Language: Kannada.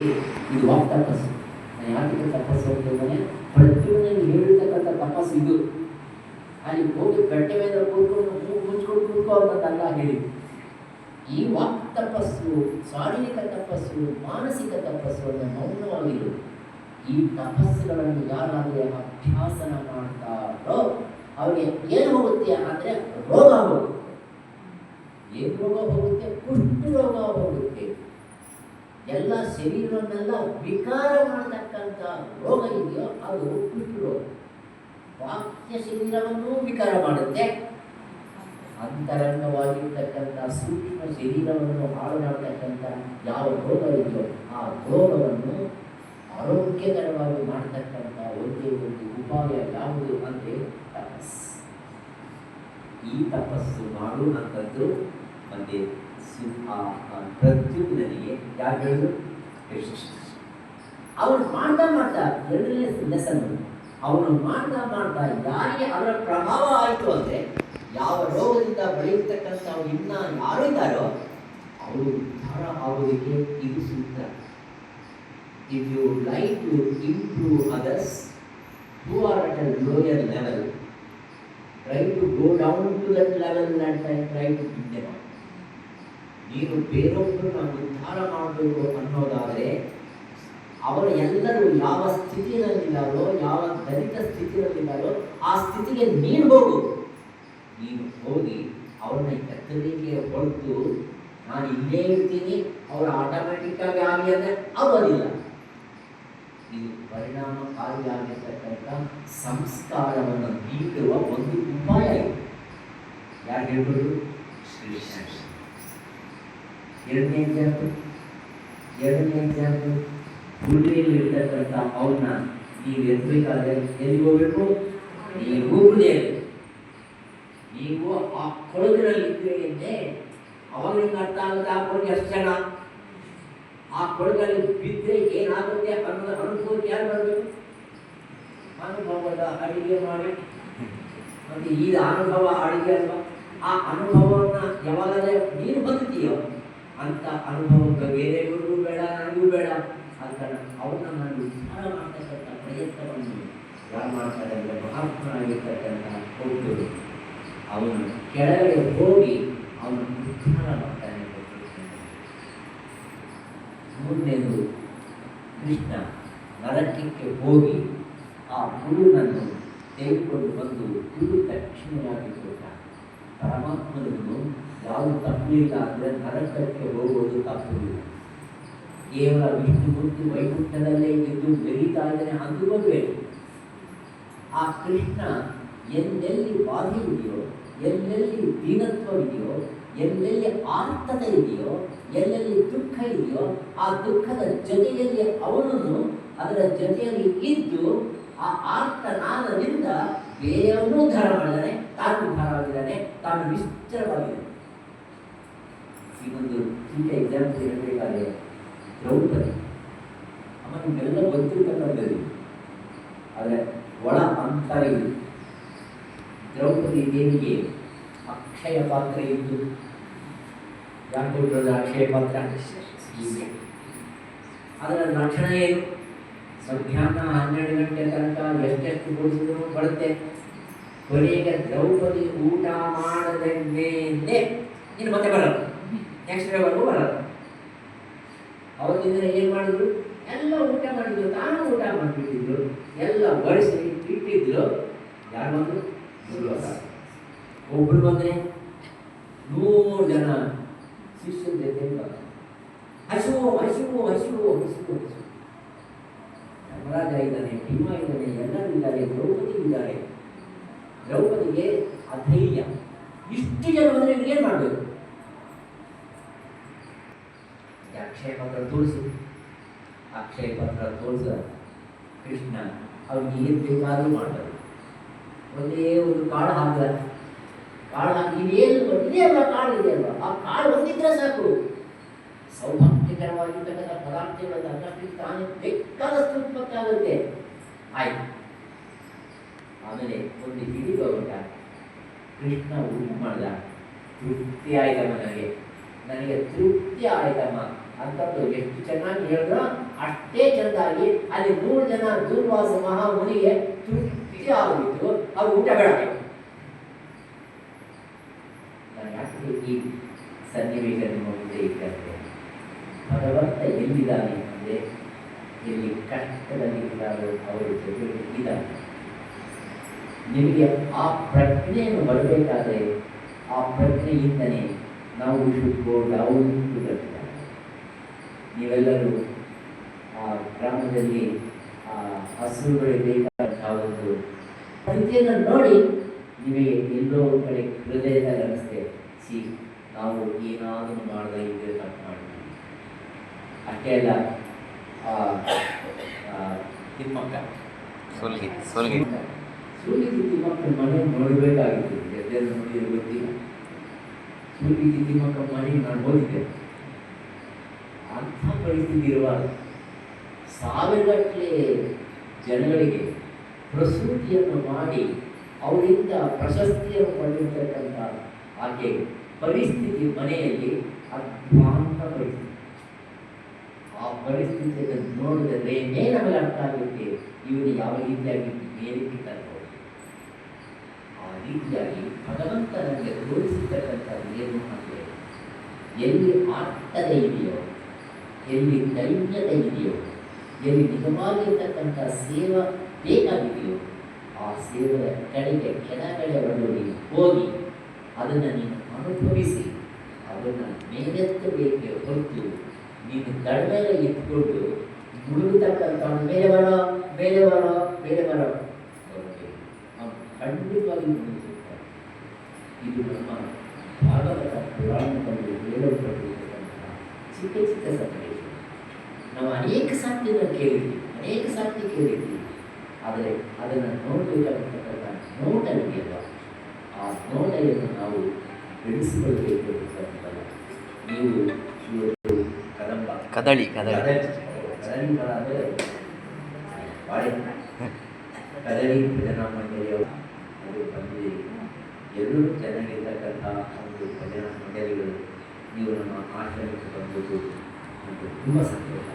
ಇದು ವಾಕ್ ತಪಸ್ಸು. ನಾನು ಯಾಕೆ ತಪಸ್ಸು ಅಂತಂದರೆ ಪ್ರತಿಯೊಂದು ಹೇಳಿರ್ತಕ್ಕಂಥ ತಪಸ್ಸು ಇದು. ಅಲ್ಲಿ ಹೋಗಿ ಬೆಟ್ಟ ಮೇಲೆ ಕೂತ್ಕೊಂಡು ಮುಚ್ಕೊಂಡು ಕೂತ್ಕೋ ಅನ್ನೋದಲ್ಲ ಹೇಳಿ. ಈ ವಾಕ್ ತಪಸ್ಸು, ಶಾರೀರಿಕ ತಪಸ್ಸು, ಮಾನಸಿಕ ತಪಸ್ಸು ಅನ್ನೋ ಮೌನವಾಗಿರು. ಈ ತಪಸ್ಸುಗಳನ್ನು ಯಾರಾದರೆ ಅಭ್ಯಾಸನ ಮಾಡ್ತಾರೋ ಅವ್ರಿಗೆ ಏನು ಹೋಗುತ್ತೆ ಅಂದರೆ ರೋಗ ಹೋಗುತ್ತೆ. ಏನು ರೋಗ ಹೋಗುತ್ತೆ? ಕುಷ್ಠ ರೋಗ ಹೋಗುತ್ತೆ. ಎಲ್ಲ ಶರೀರವನ್ನೆಲ್ಲ ವಿಕಾರ ಮಾಡತಕ್ಕಂಥ ರೋಗ ಇದೆಯೋ ಅದು ಕುಷ್ಠ ರೋಗ. ಬಾಹ್ಯ ಶರೀರವನ್ನು ವಿಕಾರ ಮಾಡುತ್ತೆ, ಅಂತರಂಗವಾಗಿರ್ತಕ್ಕಂಥ ಸೂಕ್ಷ್ಮ ಶರೀರವನ್ನು ಹಾಳು ಮಾಡತಕ್ಕಂಥ ಯಾವ ರೋಗ ಇದೆಯೋ ಆ ರೋಗವನ್ನು ಆರೋಗ್ಯಕರವಾಗಿ ಮಾಡತಕ್ಕಂಥ ಒಂದೇ ಒಂದು ಉಪಾಯ ಯಾವುದು ಅಂದರೆ ತಪಸ್ಸು. ಈ ತಪಸ್ಸು ಮಾಡುವಂಥದ್ದು ಮತ್ತೆ ಪ್ರದ್ಯುಮ್ನನಿಗೆ ಯಾರು ಹೇಳಿದ್ರು? ಅವನು ಮಾಡ್ತಾ ಎರಡನೇ ಲೆಸನ್, ಅವನು ಮಾಡ್ತಾ ಯಾರಿಗೆ ಅದರ ಪ್ರಭಾವ ಆಯಿತು ಅಂದರೆ, ಯಾವ ರೋಗದಿಂದ ಬೆಳೆಯತಕ್ಕಂಥವ್ರು ಇನ್ನ ಯಾರು ಇದ್ದಾರೋ ಅವರು ಉದ್ಧಾರ ಆಗೋದಕ್ಕೆ ಇದು ಸೂತ್ರ. If you like to improve others who are at a lower level, try to go down to that level and try to pick them up. ನೀನು ಬೇರೊಬ್ಬರನ್ನ ಉದ್ಧಾರ ಮಾಡಬೇಕು ಅನ್ನೋದಾದರೆ ಅವರು ಎಲ್ಲರೂ ಯಾವ ಸ್ಥಿತಿಯಲ್ಲಿದ್ದಾರೋ, ಯಾವ ದಲಿತ ಸ್ಥಿತಿಯಲ್ಲಿದ್ದಾರೋ ಆ ಸ್ಥಿತಿಗೆ ನೀನು ಹೋಗು. ನೀನು ಹೋಗಿ ಅವ್ರನ್ನ ಎತ್ತಲಿಕ್ಕೆ ಹೊರತು ನಾನು ಇಲ್ಲೇ ಇರ್ತೀನಿ ಅವರು ಆಟೋಮ್ಯಾಟಿಕ್ ಆಗಿ ಆಗಲಿ ಅಂದರೆ ಆಗೋದಿಲ್ಲ. ಇದು ಪರಿಣಾಮಕಾರಿಯಾಗಿರ್ತಕ್ಕಂಥ ಸಂಸ್ಕಾರವನ್ನು ನೀಡುವ ಒಂದು ಉಪಾಯ ಇದೆ. ಯಾರು ಹೇಳ್ಬೋದು? ಶ್ರೀಕೃಷ್ಣ. ಎರಡನೇ ಎಕ್ಸಾಂಪಲ್ ಹುಡುಗಿಯಲ್ಲಿ ಇರ್ತಕ್ಕಂಥ ಅವನ್ನ ನೀವು ಎತ್ತಬೇಕಾದ್ರೆ ಎಲ್ಲಿಗೆ ಹೋಗ್ಬೇಕು? ನೀವು ನೀವು ಆ ಕೊಳಗಿನಲ್ಲಿ ಇದ್ದರೆ ಅವಾಗಲಿಂದ ಅರ್ಥ ಆಗುತ್ತೆ. ಆ ಕೊಳಗೆ ಎಷ್ಟು ಜನ ಆ ಕೊಳಗಲ್ಲಿ ಬಿದ್ದರೆ ಏನಾಗುತ್ತೆ ಅನ್ನೋದು ಅನುಭವಕ್ಕೆ ಯಾರು ಬರಬೇಕು? ಅನುಭವದ ಅಡಿಗೆ ಮಾಡಿ ಮತ್ತೆ ಈ ಅನುಭವ ಅಡಿಗೆ ಅಲ್ವಾ? ಆ ಅನುಭವವನ್ನು ಯಾವಾಗಲೇ ನೀನು ಬಂದಿದ್ದೀಯೋ ಅಂತ ಅನುಭವಕ್ಕೆ ಬೇರೆ ಗುರುಗೂ ಬೇಡ, ನನಗೂ ಬೇಡ ಅಂತ ಅವನ್ನ ನಾನು ಉದ್ಧಾರ ಮಾಡ್ತಕ್ಕಂಥ ಪ್ರಯತ್ನವನ್ನು ಯಾರು ಮಾಡ್ತಾರೆ ಅಂದರೆ ಮಹಾತ್ಮನಾಗಿರ್ತಕ್ಕಂಥ ಒಬ್ಬರು ಅವನು ಕೆಳಗಡೆ ಹೋಗಿ ಅವನು ಉದ್ಧಾರ ಮಾಡ್ತಾನೆ. ಮೂರನೇದು, ಕೃಷ್ಣ ನರಕಕ್ಕೆ ಹೋಗಿ ಆ ಹುಡುಗನನ್ನು ತೆಗೆದುಕೊಂಡು ಬಂದು ಹುಡುಗ ದಕ್ಷಿಣೆಯಾಗಿ ಕೊಟ್ಟ. ಪರಮಾತ್ಮನನ್ನು ಯಾವುದು ತಪ್ಪಲಿಲ್ಲ ಅಂದರೆ ನರಕಕ್ಕೆ ಹೋಗೋದು ತಪ್ಪಲಿಲ್ಲ. ಕೇವಲ ವಿಷ್ಣುಮೂರ್ತಿ ವೈಕುಂಠದಲ್ಲೇ ಇದ್ದು ಬೆಳೀತಾ ಇದ್ದಾನೆ ಅಂದುಕೋಬೇಕು. ಆ ಕೃಷ್ಣ ಎಲ್ಲೆಲ್ಲಿ ಬಾಧೆ ಇದೆಯೋ, ಎಲ್ಲೆಲ್ಲಿ ದೀನತ್ವವಿದೆಯೋ, ಎಲ್ಲೆಲ್ಲಿ ಆರ್ತತೆ ಇದೆಯೋ, ಎಲ್ಲೆಲ್ಲಿ ದುಃಖ ಇದೆಯೋ ಆ ದುಃಖದ ಜೊತೆಯಲ್ಲಿ ಅವನನ್ನು ಅದರ ಜೊತೆಯಲ್ಲಿ ಇದ್ದು ಆ ಆರ್ತನಾದದಿಂದ ಬೇರೆಯವನ್ನೂ ಉದ್ಧಾರ ಮಾಡಿದ್ದಾನೆ, ತಾನು ಉದ್ಧಾರವಾಗಿದ್ದಾನೆ, ತಾನು ನಿಶ್ಚಲವಾಗಿದ್ದಾನೆ. ಇನ್ನೊಂದು ಚಿಕ್ಕ ಎಕ್ಸಾಂಪಲ್ ಹೇಳಬೇಕಾದ್ರೆ ದ್ರೌಪದಿ ಅಮ್ಮ ನಿಮ್ಗೆಲ್ಲ ಗೊತ್ತಿರ್ತಕ್ಕಂಥದ್ದು, ಆದರೆ ಒಳ ಅಂತರ ಇದು. ದ್ರೌಪದಿ ದೇವಿಗೆ ಅಕ್ಷಯ ಪಾತ್ರ ಇದ್ದು, ಯಾಕೆ ಕೊಟ್ಟರು ಅಕ್ಷಯ ಪಾತ್ರ? ಅದರ ಲಕ್ಷಣ ಏನು? ಮಧ್ಯಾಹ್ನ 12 ಗಂಟೆ ತನಕ ಎಷ್ಟೆಷ್ಟು ಕೊಡಿಸಿದ್ರು ಬರುತ್ತೆ. ಕೊನೆಗೆ ದ್ರೌಪದಿ ಊಟ ಮಾಡದ ಮೇಲೆ ಇನ್ನು ಮತ್ತೆ ಬರಲ್ಲ, ನೆಕ್ಸ್ಟ್ ಡೇವರೆಗೂ ಬರಲ್ಲ. ಅವತ್ತಿನ ಏನು ಮಾಡಿದ್ರು? ಎಲ್ಲ ಊಟ ಮಾಡಿದ್ರು, ತಾನು ಊಟ ಮಾಡಿಬಿಟ್ಟಿದ್ರು, ಎಲ್ಲ ಬಡಿಸಿ ಇಟ್ಟಿದ್ರು. ಯಾರು ಬಂದರು? ಒಬ್ಬರು ಬಂದರೆ 100 ಜನ ಶಿಷ್ಯರ ಜೊತೆ ಹಸಿವು ಹಸಿವು ಹಸಿವು ಹಸಿವು ಹಸಿವು. ಯಮರಾಜ ಇದ್ದಾನೆ, ಭೀಮ ಇದ್ದಾನೆ, ಎಲ್ಲರೂ ಇದ್ದಾರೆ, ದ್ರೌಪದಿ ಇದ್ದಾರೆ. ದ್ರೌಪದಿಗೆ ಅಧೈರ್ಯ. ಇಷ್ಟು ಜನ ಬಂದರೆ ಏನು ಮಾಡಬೇಕು? ಅಕ್ಷಯ ಪತ್ರ ತೋರಿಸು. ಅಕ್ಷಯ ಪತ್ರ ತೋರಿಸ ಕೃಷ್ಣ ಅವ್ರಿಗೆ ಏನು ಬೇಕಾದರೂ ಮಾಡ್ತಾರೆ. ಒಂದೇ ಒಂದು ಕಾಳು ಹಾಕ್ತಾರೆ, ಕಾಳು ಹಾಕಿ ಇನ್ನೇನು ಇದೇ ಅಲ್ವಾ, ಕಾಳು ಇದೆ ಅಲ್ವಾ, ಆ ಕಾಳು ಒಂದಿದ್ರೆ ಸಾಕು. ಸೌಭಾಗ್ಯಕರವಾಗಿರ್ತಕ್ಕಂಥ ಪದಾರ್ಥಗಳು ತನ್ನಷ್ಟಕ್ಕೆ ತಾನೇ ಬೇಕಾದಷ್ಟು ಉತ್ಪತ್ತಿ ಆಗುತ್ತೆ. ಆಯ್ತು. ಆಮೇಲೆ ಒಂದು ಹಿಡಿದು ಹೊರಟ ಕೃಷ್ಣ ಊಟ ಮಾಡಿದ. ತೃಪ್ತಿ ಆಯ್ತಮ್ಮ, ನನಗೆ ತೃಪ್ತಿ ಆಯ್ತಮ್ಮ ಅಂತದ್ದು ಎಷ್ಟು ಚೆನ್ನಾಗಿ ಹೇಳಿದ್ರೋ ಅಷ್ಟೇ ಚೆಂದಾಗಿ ಅಲ್ಲಿ 3 ಜನ ದೂರ್ವಾಸ ಮಹಾಮುನಿಗೆ ತೃಪ್ತಿ ಆಗಿತ್ತು. ಅವ್ರು ಊಟ ಬೇಡ. ನಾನು ಯಾಕೆ ಈ ಸನ್ನಿವೇಶ ನಿಮ್ಮ ಮುಂದೆ ಇಟ್ಟರೆ, ಭಗವಂತ ಎಲ್ಲಿದ್ದಾನೆ ಅಂದರೆ ಎಲ್ಲಿ ಕಷ್ಟದಲ್ಲಿ ಇದ್ದಾರೋ ಅವರು ಜೊತೆ ಇದ್ದಾರೆ. ನಿಮಗೆ ಆ ಪ್ರಜ್ಞೆಯನ್ನು ಬರಬೇಕಾದ್ರೆ ಆ ಪ್ರಜ್ಞೆಯಿಂದನೇ ನಾವು should go down to the ground. ನೀವೆಲ್ಲರೂ ಆ ಗ್ರಾಮದಲ್ಲಿ ಆ ಹಸುರುಗಳಿಗೆ ಬೇಕಾದಂತಹ ಒಂದು ಸ್ಥಿತಿಯನ್ನು ನೋಡಿ ನಿಮಗೆ ಎಲ್ಲೋ ಕಡೆ ಹೃದಯದಲ್ಲಿ ಅನಿಸ್ತೇ, ನಾವು ಏನಾದರೂ ಮಾಡದೆ ಇದ್ದರೆ ತಪ್ಪು ಮಾಡ್ತೀವಿ. ಅಷ್ಟೇ ಅಲ್ಲ, ತಿಮ್ಮಕ್ಕ ಸೂಲಿಗಿ ತಿಮ್ಮಕ್ಕನ ಮನೆ ನೋಡಬೇಕಾಗಿತ್ತು. ಎಲ್ಲರೂ ನೋಡಿದ್ರೆ ಗೊತ್ತಿಲ್ಲ. ಸೂಲಿಗಿ ತಿಮ್ಮಕ್ಕ ಮನೆ ನಾನು ಹೋಗಿದ್ದೆ. ಅಂಥ ಪರಿಸ್ಥಿತಿ ಇರುವಾಗ ಸಾವಿರಗಟ್ಟಲೆ ಜನಗಳಿಗೆ ಪ್ರಸೂತಿಯನ್ನು ಮಾಡಿ ಅವರಿಂದ ಪ್ರಶಸ್ತಿಯನ್ನು ಪಡೆದಿರ್ತಕ್ಕಂಥ ಆಕೆ ಪರಿಸ್ಥಿತಿ ಮನೆಯಲ್ಲಿ ಅದ್ಭುತ ಪರಿಸ್ಥಿತಿ. ಆ ಪರಿಸ್ಥಿತಿಯನ್ನು ನೋಡಿದ್ರೆ ನಮಗೆ ಅರ್ಥ ಆಗುತ್ತೆ ಇವನು ಯಾವ ರೀತಿಯಾಗಿ ಮೇಲಕ್ಕೆ ತರಬಹುದು. ಆ ರೀತಿಯಾಗಿ ಭಗವಂತ ನಮಗೆ ತೋರಿಸಿರ್ತಕ್ಕಂಥ ಏನು ಅಂದರೆ, ಎಲ್ಲಿ ಆರ್ಥತೆ ಇದೆಯೋ, ಎಲ್ಲಿ ದೈನ್ಯತೆ ಇದೆಯೋ, ಎಲ್ಲಿ ನಿಜವಾಗಿರ್ತಕ್ಕಂಥ ಸೇವೆ ಬೇಕಾಗಿದೆಯೋ, ಆ ಸೇವೆಯ ಕಡೆಗೆ ಕೆಳಗಡೆ ನೀನು ಹೋಗಿ ಅದನ್ನು ನೀನು ಅನುಭವಿಸಿ ಅದನ್ನು ಮೇಲೆತ್ತಬೇಕೆ ಹೊರತು ನೀನು ತಳಮೇಲೆ ಇಟ್ಕೊಂಡು ಮುಳುಗತಕ್ಕಂಥ ಮೇಲೆ ಬರೋ ಖಂಡಿತವಾಗಿ ಮುಳುಗುತ್ತಾರೆ. ಇದು ನಮ್ಮ ಭಾಗವತ ಪುರಾಣದಲ್ಲಿ ಹೇಳಲ್ಪಟ್ಟಿರ್ತಕ್ಕಂತಹ ಚಿಕ್ಕ ಚಿಕ್ಕ ಸನ್ನಿವೇಶ. ನಾವು ಅನೇಕ ಸಾಧ್ಯಗಳನ್ನು ಕೇಳಿದ್ವಿ, ಆದರೆ ಅದನ್ನು ನೋಡಬೇಕಾಗಿರ್ತಕ್ಕಂಥ ನೋಟ ಇದೆಯಲ್ಲ, ಆ ನೋಟವನ್ನು ನಾವು ಬೆಳೆಸಿಕೊಳ್ಳಬೇಕು ಅಂತಲ್ಲ. ನೀವು ಇವತ್ತು ಕದಳಿಗಳಾದರೆ ಕದಳಿ ಭಜನಾ ಮಂಡಳಿಯವರು ಅದು ಬಂದಿದೆ. ಎಲ್ಲರೂ ಚೆನ್ನಾಗಿರ್ತಕ್ಕಂಥ ಒಂದು ಭಜನಾ ಮಂಡಳಿಗಳು ನೀವು ನಮ್ಮ ಆಶ್ರಮಕ್ಕೆ ಬಂದದ್ದು ಅಂತ ತುಂಬ ಸಂತೋಷ.